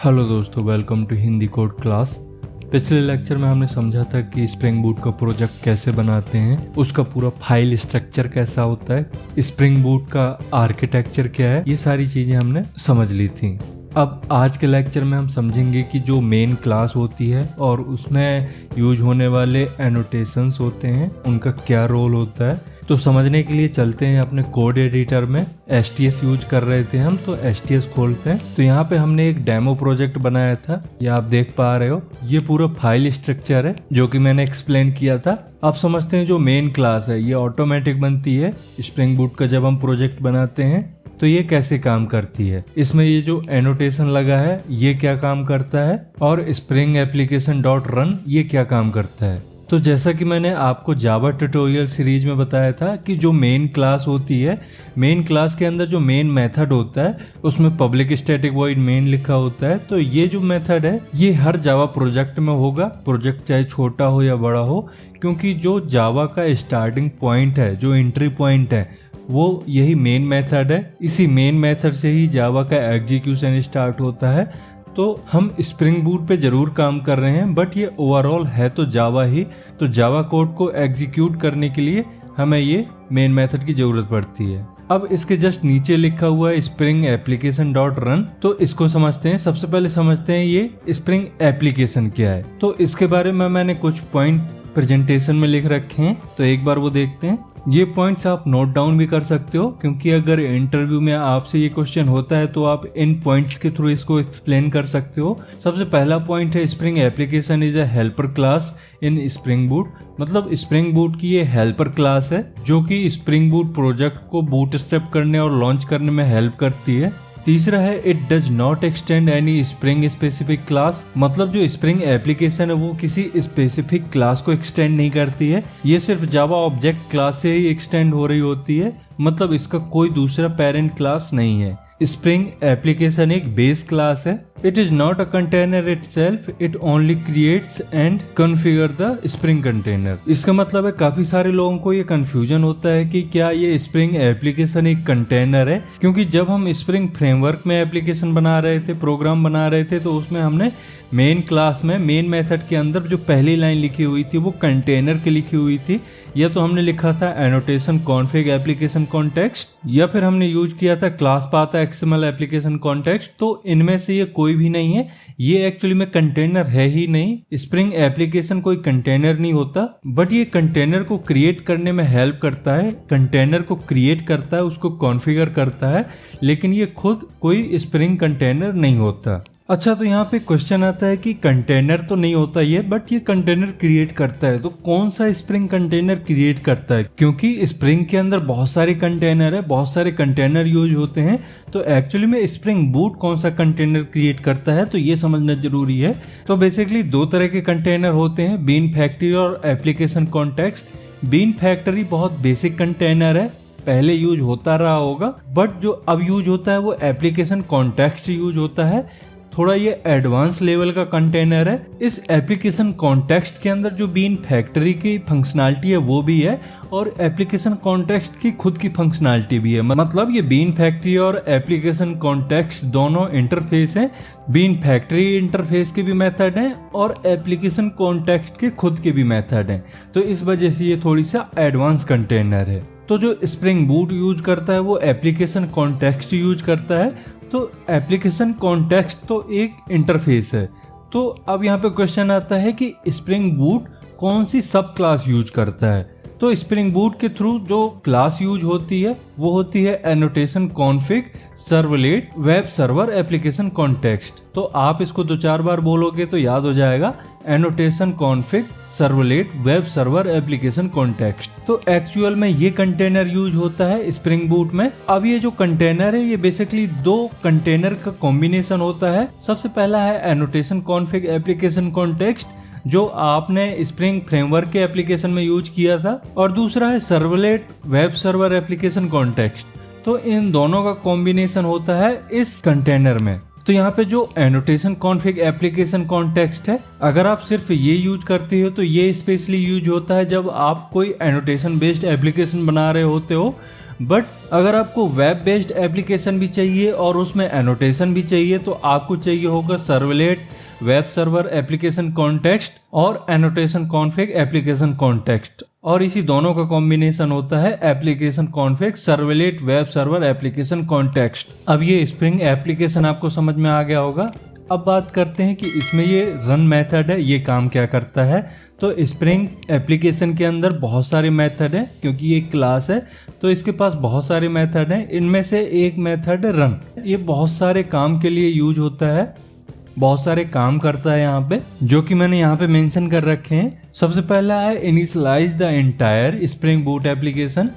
Hello दोस्तों, welcome to Hindi code class. पिछले lecture में हमने समझा था कि स्प्रिंग बूट का प्रोजेक्ट कैसे बनाते हैं, उसका पूरा फाइल स्ट्रक्चर कैसा होता है, स्प्रिंग बूट का आर्किटेक्चर क्या है, ये सारी चीज़ें हमने समझ ली थी। अब आज के लेक्चर में हम समझेंगे कि जो मेन क्लास होती है और उसमें यूज होने वाले एनोटेशंस होते हैं, उनका क्या रोल होता है। तो समझने के लिए चलते हैं अपने कोड एडिटर में। STS यूज कर रहे थे हम, तो STS खोलते हैं। तो यहाँ पे हमने एक डेमो प्रोजेक्ट बनाया था, ये आप देख पा रहे हो। ये पूरा फाइल स्ट्रक्चर है जो कि मैंने एक्सप्लेन किया था। अब समझते हैं जो मेन क्लास है ये ऑटोमेटिक बनती है स्प्रिंग बूट का। जब हम प्रोजेक्ट बनाते हैं तो ये कैसे काम करती है, इसमें ये जो एनोटेशन लगा है ये क्या काम करता है, और स्प्रिंग एप्लीकेशन डॉट रन ये क्या काम करता है। तो जैसा कि मैंने आपको जावा ट्यूटोरियल सीरीज में बताया था कि जो मेन क्लास होती है, मेन क्लास के अंदर जो मेन मेथड होता है उसमें पब्लिक स्टैटिक वॉइड मेन लिखा होता है। तो ये जो मेथड है ये हर जावा प्रोजेक्ट में होगा, प्रोजेक्ट चाहे छोटा हो या बड़ा हो, क्योंकि जो जावा का स्टार्टिंग पॉइंट है, जो एंट्री पॉइंट है, वो यही मेन मेथड है। इसी मेन मेथड से ही जावा का एग्जीक्यूशन स्टार्ट होता है। तो हम स्प्रिंग बूट पे जरूर काम कर रहे हैं, बट ये ओवरऑल है तो जावा ही। तो जावा कोड को एग्जीक्यूट करने के लिए हमें ये मेन मेथड की जरूरत पड़ती है। अब इसके जस्ट नीचे लिखा हुआ है स्प्रिंग एप्लीकेशन डॉट रन, तो इसको समझते हैं। सबसे पहले समझते हैं ये स्प्रिंग एप्लीकेशन क्या है। तो इसके बारे में मैंने कुछ पॉइंट प्रेजेंटेशन में लिख रखे हैं, तो एक बार वो देखते हैं। ये पॉइंट्स आप नोट डाउन भी कर सकते हो, क्योंकि अगर इंटरव्यू में आपसे ये क्वेश्चन होता है तो आप इन पॉइंट्स के थ्रू इसको एक्सप्लेन कर सकते हो। सबसे पहला पॉइंट है spring application is a helper class in spring boot. मतलब स्प्रिंग बूट की ये हेल्पर क्लास है जो कि स्प्रिंग बूट प्रोजेक्ट को बूटस्ट्रैप करने और लॉन्च करने में हेल्प करती है। तीसरा है it does not extend any spring specific class. मतलब जो स्प्रिंग एप्लीकेशन है वो किसी स्पेसिफिक क्लास को एक्सटेंड नहीं करती है, ये सिर्फ जावा ऑब्जेक्ट क्लास से ही एक्सटेंड हो रही होती है। मतलब इसका कोई दूसरा पेरेंट क्लास नहीं है। स्प्रिंग एप्लीकेशन एक बेस क्लास है। It is not a container itself, it only creates and configure the spring container. इसका मतलब है काफी सारे लोगों को ये कंफ्यूजन होता है कि क्या ये स्प्रिंग एप्लीकेशन एक कंटेनर है, क्योंकि जब हम स्प्रिंग फ्रेमवर्क में एप्लीकेशन बना रहे थे, प्रोग्राम बना रहे थे, तो उसमें हमने मेन क्लास में मेन मेथड के अंदर जो पहली लाइन लिखी हुई थी वो कंटेनर की लिखी हुई थी। या तो हमने लिखा था एनोटेशन कॉन्फ़िग एप्लीकेशन कॉन्टेक्स्ट, या फिर हमने यूज किया था class path XML application context. तो इनमें से ये कोई भी नहीं है, ये एक्चुअली में कंटेनर है ही नहीं। स्प्रिंग एप्लीकेशन कोई कंटेनर नहीं होता, बट ये कंटेनर को क्रिएट करने में हेल्प करता है, कंटेनर को क्रिएट करता है, उसको कॉन्फ़िगर करता है, लेकिन ये खुद कोई स्प्रिंग कंटेनर नहीं होता। अच्छा, तो यहाँ पे क्वेश्चन आता है कि कंटेनर तो नहीं होता ये, बट ये कंटेनर क्रिएट करता है। तो कौन सा स्प्रिंग कंटेनर क्रिएट करता है? क्योंकि स्प्रिंग के अंदर बहुत सारे कंटेनर है, बहुत सारे कंटेनर यूज होते हैं। तो एक्चुअली में स्प्रिंग बूट कौन सा कंटेनर क्रिएट करता है, तो ये समझना जरूरी है। तो बेसिकली दो तरह के कंटेनर होते हैं, बीन फैक्ट्री और एप्लीकेशन कॉन्टेक्स्ट। बीन फैक्ट्री बहुत बेसिक कंटेनर है, पहले यूज होता रहा होगा, बट जो अब यूज होता है वो एप्लीकेशन कॉन्टेक्स्ट यूज होता है। थोड़ा ये एडवांस लेवल का कंटेनर है। इस एप्लीकेशन कॉन्टेक्स्ट के अंदर जो बीन फैक्ट्री की फंक्शनैलिटी है वो भी है, और एप्लीकेशन कॉन्टेक्स्ट की खुद की फंक्शनैलिटी भी है। मतलब ये बीन फैक्ट्री और एप्लीकेशन कॉन्टेक्स्ट दोनों इंटरफेस हैं। बीन फैक्ट्री इंटरफेस के भी मेथड हैं और एप्लीकेशन कॉन्टेक्स्ट के खुद के भी मेथड हैं। तो इस वजह से ये थोड़ी सा एडवांस कंटेनर है। तो जो स्प्रिंग बूट यूज करता है वो एप्लीकेशन कॉन्टेक्स्ट यूज करता है। तो एप्लीकेशन कॉन्टेक्स्ट तो एक इंटरफेस है। तो अब यहाँ पे क्वेश्चन आता है कि स्प्रिंग बूट कौन सी सब क्लास यूज करता है। तो स्प्रिंग बूट के थ्रू जो क्लास यूज होती है वो होती है annotation config servlet web server application context. तो आप इसको 2-4 बार बोलोगे तो याद हो जाएगा, annotation config servlet web server application context. तो एक्चुअल में ये कंटेनर यूज होता है स्प्रिंग बूट में। अब ये जो कंटेनर है ये बेसिकली दो कंटेनर का कॉम्बिनेशन होता है। सबसे पहला है एनोटेशन कॉन्फ़िग एप्लीकेशन कॉन्टेक्स्ट, जो आपने स्प्रिंग फ्रेमवर्क के एप्लीकेशन में यूज किया था, और दूसरा है servlet web server application context. तो इन दोनों का कॉम्बिनेशन होता है इस कंटेनर में। तो यहाँ पे जो एनोटेशन कॉन्फ़िग एप्लीकेशन कॉन्टेक्स्ट है, अगर आप सिर्फ ये यूज करते हो तो ये स्पेशली यूज होता है जब आप कोई एनोटेशन बेस्ड एप्लीकेशन बना रहे होते हो। बट अगर आपको वेब बेस्ड एप्लीकेशन भी चाहिए और उसमें एनोटेशन भी चाहिए तो आपको चाहिए होगा servlet web server application context और एनोटेशन कॉन्फ़िग एप्लीकेशन कॉन्टेक्स्ट, और इसी दोनों का कॉम्बिनेशन होता है application config servlet web server application context. अब ये स्प्रिंग एप्लीकेशन आपको समझ में आ गया होगा। अब बात करते हैं कि इसमें ये रन मेथड है, ये काम क्या करता है। तो स्प्रिंग एप्लीकेशन के अंदर बहुत सारे मेथड हैं, क्योंकि ये क्लास है तो इसके पास बहुत सारे मेथड हैं। इनमें से एक मेथड है रन। ये बहुत सारे काम के लिए यूज होता है, बहुत सारे काम करता है यहाँ पे, जो कि मैंने यहाँ पे मेंशन कर रखे हैं। सबसे पहला है initialize the entire Spring Boot application.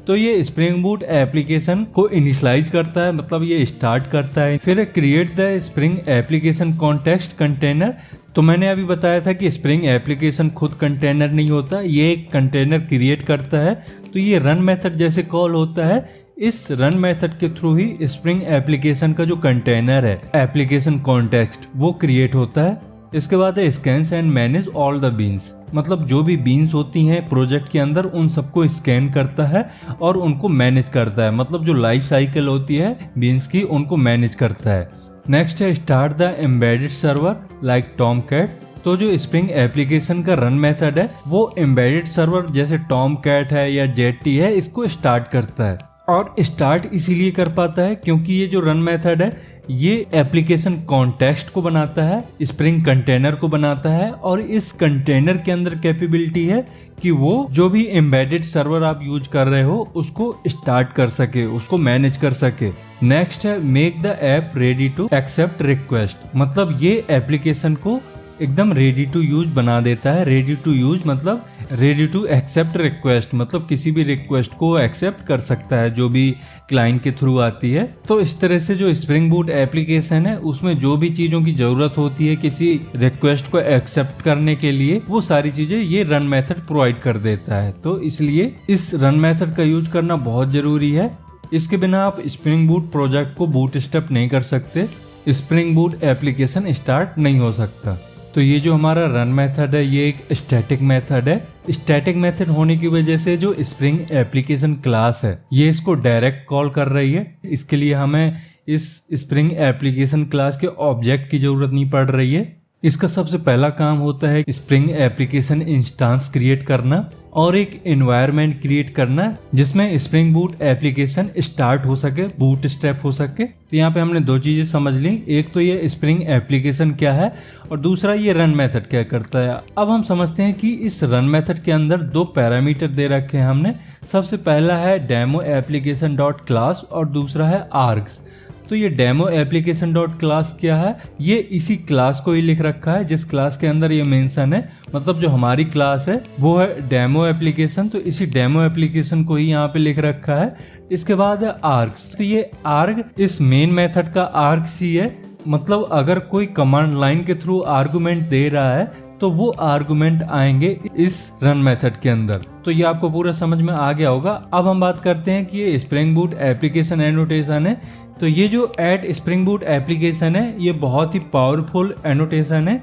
तो ये स्प्रिंग बूट एप्लीकेशन को इनिशियलाइज करता है, मतलब ये स्टार्ट करता है। फिर create the spring application context container. तो मैंने अभी बताया था कि स्प्रिंग एप्लीकेशन खुद कंटेनर नहीं होता, ये एक कंटेनर क्रिएट करता है। तो ये रन मेथड जैसे कॉल होता है, इस रन मेथड के थ्रू ही स्प्रिंग एप्लीकेशन का जो कंटेनर है एप्लीकेशन कॉन्टेक्स्ट वो क्रिएट होता है। इसके बाद है scans and manage all the beans, मतलब जो भी बीन्स होती हैं प्रोजेक्ट के अंदर उन सबको स्कैन करता है और उनको मैनेज करता है, मतलब जो लाइफ साइकिल होती है बीन्स की उनको मैनेज करता है। नेक्स्ट है start the embedded server like Tomcat. तो जो स्प्रिंग एप्लीकेशन का रन मेथड है वो एम्बेडेड सर्वर जैसे टॉमकैट है या जेटी है इसको स्टार्ट करता है, और स्टार्ट इसीलिए कर पाता है क्योंकि ये जो रन मेथड है ये एप्लीकेशन कॉन्टेक्स्ट को बनाता है, स्प्रिंग कंटेनर को बनाता है, और इस कंटेनर के अंदर कैपेबिलिटी है कि वो जो भी एम्बेडेड सर्वर आप यूज कर रहे हो उसको स्टार्ट कर सके, उसको मैनेज कर सके। नेक्स्ट है make the app ready to accept request, मतलब ये एप्लीकेशन को एकदम रेडी टू यूज बना देता है। रेडी टू यूज मतलब रेडी टू एक्सेप्ट रिक्वेस्ट, मतलब किसी भी रिक्वेस्ट को एक्सेप्ट कर सकता है जो भी क्लाइंट के थ्रू आती है। तो इस तरह से जो स्प्रिंग बूट एप्लीकेशन है उसमें जो भी चीज़ों की ज़रूरत होती है किसी रिक्वेस्ट को एक्सेप्ट करने के लिए, वो सारी चीज़ें ये रन मेथड प्रोवाइड कर देता है। तो इसलिए इस रन मेथड का यूज करना बहुत ज़रूरी है। इसके बिना आप स्प्रिंग बूट प्रोजेक्ट को बूटस्ट्रैप नहीं कर सकते, स्प्रिंग बूट एप्लीकेशन स्टार्ट नहीं हो सकता। तो ये जो हमारा रन मेथड है ये एक स्टैटिक मेथड है। स्टैटिक मेथड होने की वजह से जो स्प्रिंग एप्लीकेशन क्लास है ये इसको डायरेक्ट कॉल कर रही है। इसके लिए हमें इस स्प्रिंग एप्लीकेशन क्लास के ऑब्जेक्ट की जरूरत नहीं पड़ रही है। इसका सबसे पहला काम होता है स्प्रिंग एप्लीकेशन इंस्टेंस क्रिएट करना और एक एनवायरनमेंट क्रिएट करना जिसमें स्प्रिंग बूट एप्लीकेशन स्टार्ट हो सके, बूटस्ट्रैप हो सके। तो यहाँ पे हमने दो चीजें समझ ली, एक तो ये स्प्रिंग एप्लीकेशन क्या है और दूसरा ये रन मेथड क्या करता है। अब हम समझते हैं कि इस रन मेथड के अंदर दो पैरामीटर दे रखे हैं हमने। सबसे पहला है डेमो एप्लीकेशन डॉट क्लास और दूसरा है आर्ग्स। तो ये डेमो एप्लीकेशन डॉट क्लास क्या है, ये इसी क्लास को ही लिख रखा है जिस क्लास के अंदर ये मेंशन है, मतलब जो हमारी क्लास है वो है डेमो एप्लीकेशन। तो इसी डेमो एप्लीकेशन को ही यहाँ पे लिख रखा है। इसके बाद है आर्ग्स। तो ये आर्ग इस मेन मेथड का आर्ग्स ही है, मतलब अगर कोई कमांड लाइन के थ्रू आर्गुमेंट दे रहा है तो वो आर्गुमेंट आएंगे इस रन मेथड के अंदर। तो ये आपको पूरा समझ में आ गया होगा। अब हम बात करते हैं कि ये स्प्रिंग बूट एप्लीकेशन एनोटेशन है। तो ये जो एट स्प्रिंग बूट एप्लीकेशन है ये बहुत ही पावरफुल एनोटेशन है।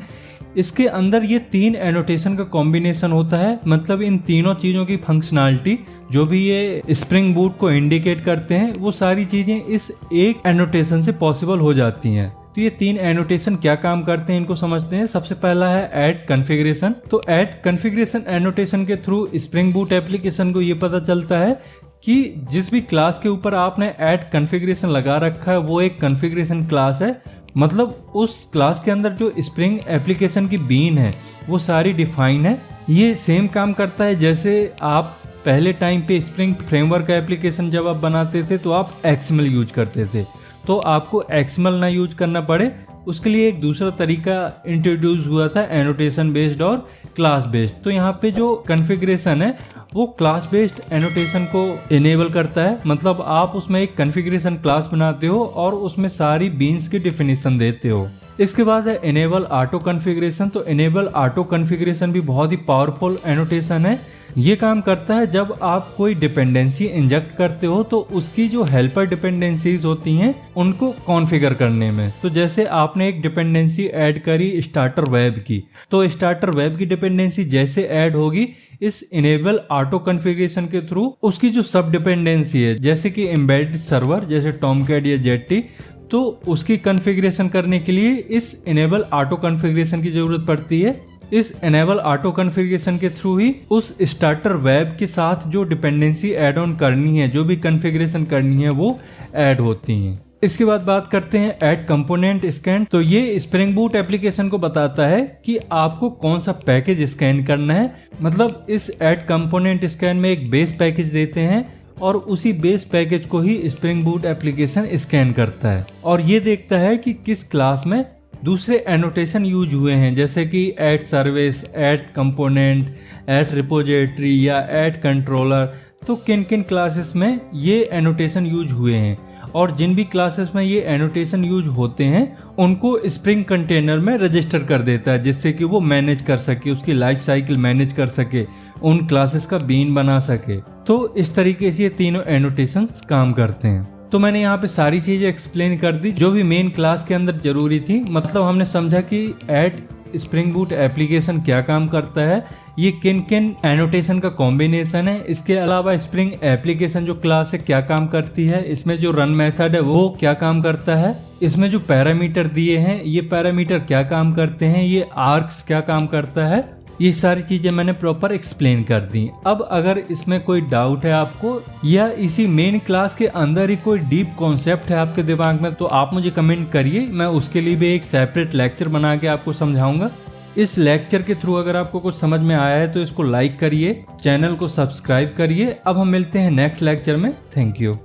इसके अंदर ये तीन एनोटेशन का कॉम्बिनेशन होता है, मतलब इन तीनों चीज़ों की फंक्शनैलिटी जो भी ये स्प्रिंग बूट को इंडिकेट करते हैं वो सारी चीज़ें इस एक एनोटेशन से पॉसिबल हो जाती हैं। तो ये तीन एनोटेशन क्या काम करते हैं इनको समझते हैं। सबसे पहला है ऐड कॉन्फ़िगरेशन। तो ऐड कॉन्फ़िगरेशन एनोटेशन के थ्रू स्प्रिंग बूट एप्लीकेशन को ये पता चलता है कि जिस भी क्लास के ऊपर आपने ऐड कॉन्फ़िगरेशन लगा रखा है वो एक कॉन्फ़िगरेशन क्लास है, मतलब उस क्लास के अंदर जो स्प्रिंग एप्लीकेशन की बीन है वो सारी डिफाइन है। ये सेम काम करता है जैसे आप पहले टाइम पे स्प्रिंग फ्रेमवर्क एप्लीकेशन जब आप बनाते थे तो आप XML यूज करते थे। तो आपको XML ना यूज करना पड़े उसके लिए एक दूसरा तरीका इंट्रोड्यूस हुआ था, एनोटेशन बेस्ड और क्लास बेस्ड। तो यहाँ पे जो कॉन्फ़िगरेशन है वो क्लास बेस्ड एनोटेशन को इनेबल करता है, मतलब आप उसमें एक कॉन्फ़िगरेशन क्लास बनाते हो और उसमें सारी बीन्स की डेफिनेशन देते हो। इसके बाद है इनेबल ऑटो कॉन्फ़िगरेशन। तो इनेबल ऑटो कॉन्फ़िगरेशन भी बहुत ही पावरफुल एनोटेशन है। ये काम करता है जब आप कोई डिपेंडेंसी इंजेक्ट करते हो तो उसकी जो हेल्पर डिपेंडेंसीज होती हैं उनको कॉन्फ़िगर करने में। तो जैसे आपने एक डिपेंडेंसी ऐड करी स्टार्टर वेब की, तो स्टार्टर वेब की डिपेंडेंसी जैसे ऐड होगी इस इनेबल ऑटो कॉन्फ़िगरेशन के थ्रू उसकी जो सब डिपेंडेंसी है जैसे कि एम्बेडेड सर्वर जैसे टॉमकैट या जेटी, तो उसकी कॉन्फ़िगरेशन करने के लिए इस इनेबल ऑटो कॉन्फ़िगरेशन की ज़रूरत पड़ती है। इस इनेबल ऑटो कॉन्फ़िगरेशन के थ्रू ही उस स्टार्टर वेब के साथ जो डिपेंडेंसी ऐड ऑन करनी है, जो भी कॉन्फ़िगरेशन करनी है वो ऐड होती हैं। इसके बाद बात करते हैं ऐड कंपोनेंट स्कैन। तो ये स्प्रिंग बूट एप्लीकेशन को बताता है कि आपको कौन सा पैकेज स्कैन करना है। मतलब इस ऐड कंपोनेंट स्कैन में एक बेस पैकेज देते हैं और उसी बेस पैकेज को ही स्प्रिंग बूट एप्लीकेशन स्कैन करता है और ये देखता है कि किस क्लास में दूसरे एनोटेशन यूज हुए हैं, जैसे कि add service, add component, add repository या ऐड कंट्रोलर। तो किन किन क्लासेस में ये एनोटेशन यूज हुए हैं और जिन भी क्लासेस में ये एनोटेशन यूज होते हैं उनको स्प्रिंग कंटेनर में रजिस्टर कर देता है, जिससे कि वो मैनेज कर सके, उसकी लाइफ साइकिल मैनेज कर सके, उन क्लासेस का बीन बना सके। तो इस तरीके से ये तीनों एनोटेशंस काम करते हैं। तो मैंने यहाँ पे सारी चीजें एक्सप्लेन कर दी जो भी मेन क्लास के अंदर जरूरी थी। मतलब हमने समझा कि ऐड स्प्रिंग बूट एप्लीकेशन क्या काम करता है, ये किन किन एनोटेशन का कॉम्बिनेशन है, इसके अलावा स्प्रिंग एप्लीकेशन जो क्लास है क्या काम करती है, इसमें जो रन मेथड है वो क्या काम करता है, इसमें जो पैरामीटर दिए हैं ये पैरामीटर क्या काम करते हैं, ये आर्क्स क्या काम करता है, ये सारी चीजें मैंने प्रॉपर एक्सप्लेन कर दी। अब अगर इसमें कोई डाउट है आपको या इसी मेन क्लास के अंदर ही कोई डीप कॉन्सेप्ट है आपके दिमाग में, तो आप मुझे कमेंट करिए, मैं उसके लिए भी एक सेपरेट लेक्चर बना के आपको समझाऊंगा। इस लेक्चर के थ्रू अगर आपको कुछ समझ में आया है तो इसको लाइक करिए, चैनल को सब्सक्राइब करिए। अब हम मिलते हैं नेक्स्ट लेक्चर में। Thank you.